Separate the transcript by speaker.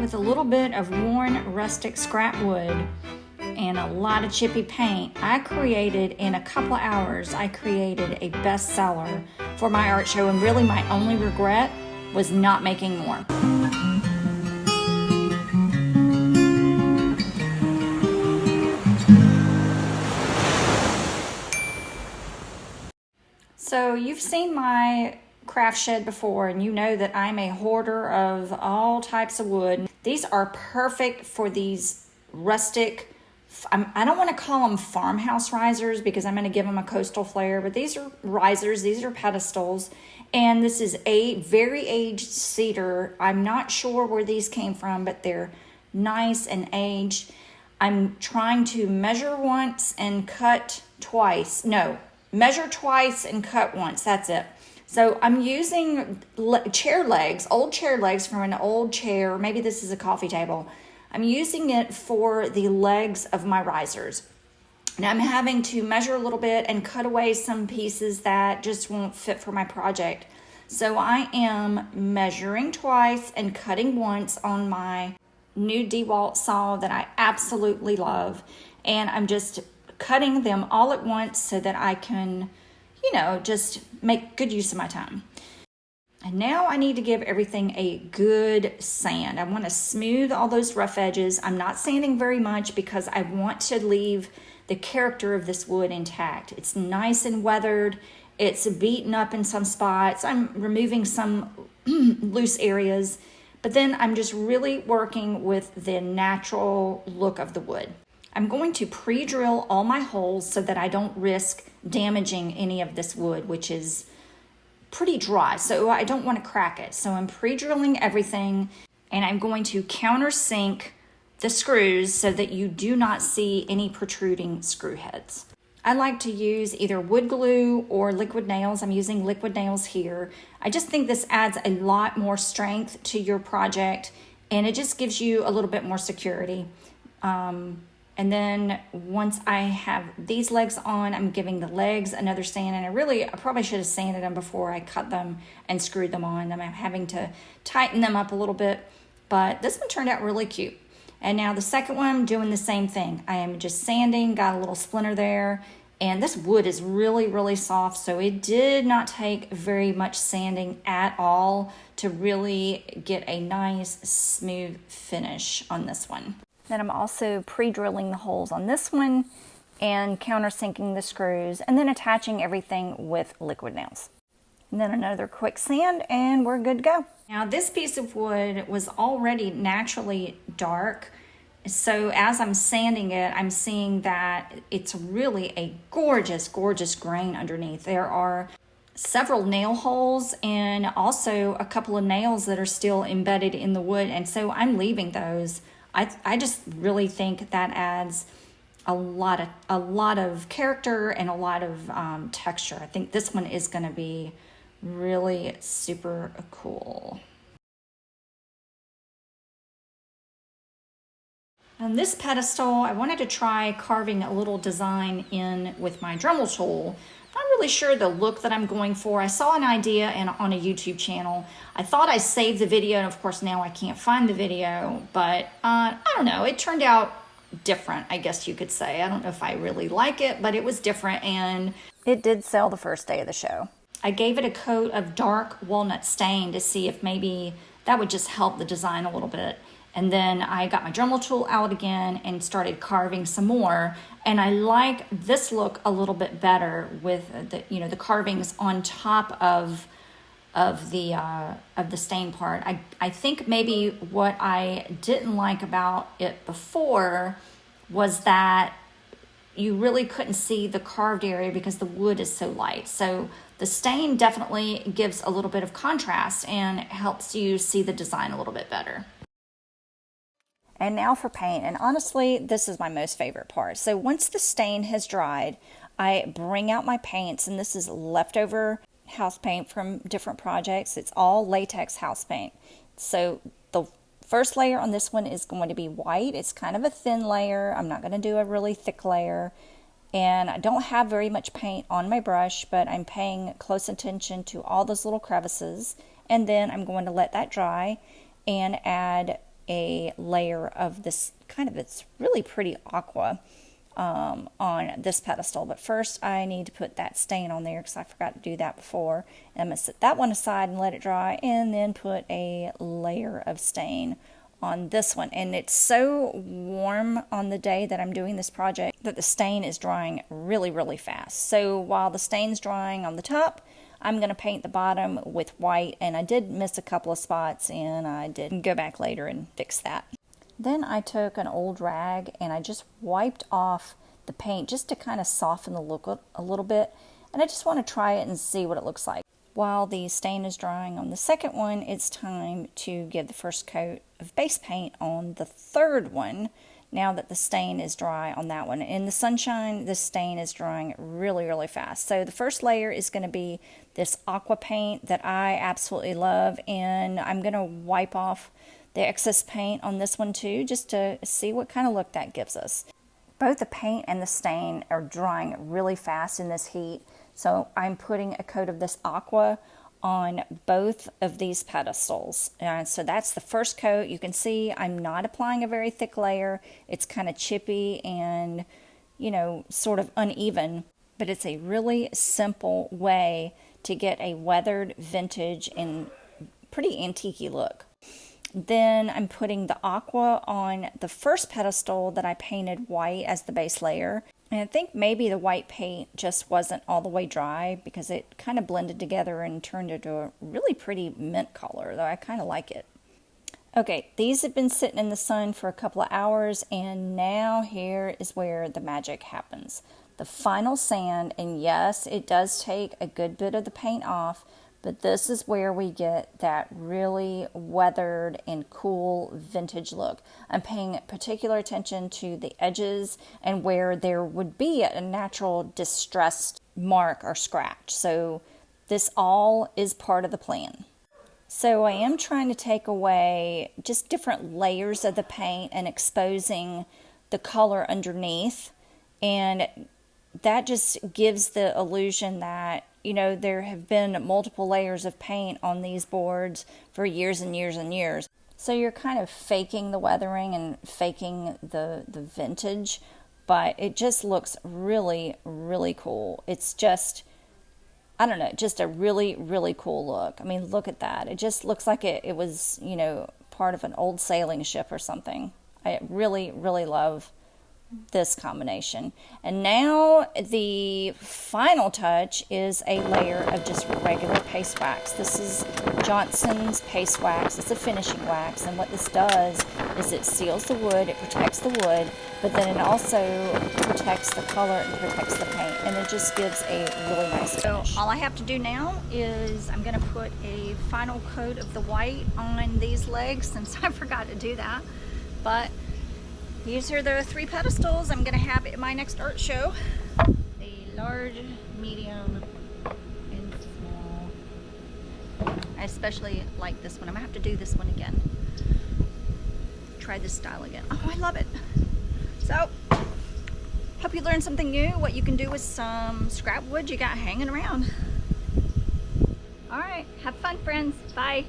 Speaker 1: With a little bit of worn rustic scrap wood and a lot of chippy paint, in a couple of hours, I created a bestseller for my art show, and really my only regret was not making more. So you've seen my craft shed before, and you know that I'm a hoarder of all types of wood. These are perfect for these rustic, I don't want to call them farmhouse risers because I'm going to give them a coastal flair, but these are risers, these are pedestals, and this is a very aged cedar. I'm not sure where these came from, but they're nice and aged. I'm trying to measure once and cut twice. No, measure twice and cut once, that's it. So I'm using chair legs, old chair legs from an old chair. Maybe this is a coffee table. I'm using it for the legs of my risers. And I'm having to measure a little bit and cut away some pieces that just won't fit for my project. So I am measuring twice and cutting once on my new DeWalt saw that I absolutely love. And I'm just cutting them all at once so that I can, just make good use of my time. And now I need to give everything a good sand. I want to smooth all those rough edges. I'm not sanding very much because I want to leave the character of this wood intact. It's nice and weathered. It's beaten up in some spots. I'm removing some loose areas, but then I'm just really working with the natural look of the wood. I'm going to pre-drill all my holes so that I don't risk damaging any of this wood, which is pretty dry, so I don't want to crack it. So I'm pre-drilling everything, and I'm going to countersink the screws so that you do not see any protruding screw heads. I like to use either wood glue or liquid nails. I'm using liquid nails here. I just think this adds a lot more strength to your project, and it just gives you a little bit more security. And then once I have these legs on, I'm giving the legs another sand. And I probably should have sanded them before I cut them and screwed them on. I'm having to tighten them up a little bit. But this one turned out really cute. And now the second one, I'm doing the same thing. I am just sanding, got a little splinter there. And this wood is really, really soft. So it did not take very much sanding at all to really get a nice, smooth finish on this one. Then I'm also pre-drilling the holes on this one and countersinking the screws and then attaching everything with liquid nails. And then another quick sand and we're good to go. Now this piece of wood was already naturally dark. So as I'm sanding it, I'm seeing that it's really a gorgeous, gorgeous grain underneath. There are several nail holes and also a couple of nails that are still embedded in the wood. And so I'm leaving those. I just really think that adds a lot of character and a lot of texture. I think this one is going to be really super cool. On this pedestal, I wanted to try carving a little design in with my Dremel tool. Not really sure the look that I'm going for. I saw an idea on a YouTube channel. I thought I saved the video, and of course now I can't find the video, but I don't know. It turned out different, I guess you could say. I don't know if I really like it, but it was different, and it did sell the first day of the show. I gave it a coat of dark walnut stain to see if maybe that would just help the design a little bit. And then I got my Dremel tool out again and started carving some more. And I like this look a little bit better with the carvings on top of the stain part. I think maybe what I didn't like about it before was that you really couldn't see the carved area because the wood is so light. So the stain definitely gives a little bit of contrast and helps you see the design a little bit better. And now for paint, and honestly, this is my most favorite part. So once the stain has dried, I bring out my paints, and this is leftover house paint from different projects. It's all latex house paint. So the first layer on this one is going to be white. It's kind of a thin layer. I'm not going to do a really thick layer. And I don't have very much paint on my brush, but I'm paying close attention to all those little crevices. And then I'm going to let that dry and add a layer of this it's really pretty aqua on this pedestal. But first I need to put that stain on there because I forgot to do that before. And I'm going to set that one aside and let it dry, and then put a layer of stain on this one. And it's so warm on the day that I'm doing this project that the stain is drying really, really fast. So while the stain's drying on the top, I'm going to paint the bottom with white, and I did miss a couple of spots, and I did go back later and fix that. Then I took an old rag and I just wiped off the paint just to kind of soften the look a little bit, and I just want to try it and see what it looks like. While the stain is drying on the second one, it's time to give the first coat of base paint on the third one, now that the stain is dry on that one. In the sunshine, the stain is drying really, really fast. So the first layer is going to be this aqua paint that I absolutely love, and I'm going to wipe off the excess paint on this one too, just to see what kind of look that gives us. Both the paint and the stain are drying really fast in this heat, so I'm putting a coat of this aqua on both of these pedestals. So that's the first coat. You can see I'm not applying a very thick layer. It's kind of chippy and, sort of uneven, but it's a really simple way to get a weathered, vintage, and pretty antique-y look. Then I'm putting the aqua on the first pedestal that I painted white as the base layer. And I think maybe the white paint just wasn't all the way dry because it kind of blended together and turned into a really pretty mint color, though I kind of like it. Okay, these have been sitting in the sun for a couple of hours, and now here is where the magic happens. The final sand, and yes, it does take a good bit of the paint off, but this is where we get that really weathered and cool vintage look. I'm paying particular attention to the edges and where there would be a natural distressed mark or scratch. So this all is part of the plan. So I am trying to take away just different layers of the paint and exposing the color underneath. And that just gives the illusion that there have been multiple layers of paint on these boards for years and years and years. So you're kind of faking the weathering and faking the vintage, but it just looks really, really cool. It's just, I don't know, just a really, really cool look. I mean, look at that. It just looks like it was, part of an old sailing ship or something. I really, really love this combination. And now the final touch is a layer of just regular paste wax. This is Johnson's paste wax. It's a finishing wax, and what this does is it seals the wood, it protects the wood, but then it also protects the color and protects the paint, and it just gives a really nice finish. So all I have to do now is I'm going to put a final coat of the white on these legs, since I forgot to do that. But these are the 3 pedestals I'm going to have at my next art show. A large, medium, and small. I especially like this one. I'm going to have to do this one again. Try this style again. Oh, I love it. So, hope you learned something new, what you can do with some scrap wood you got hanging around. Alright, have fun, friends. Bye.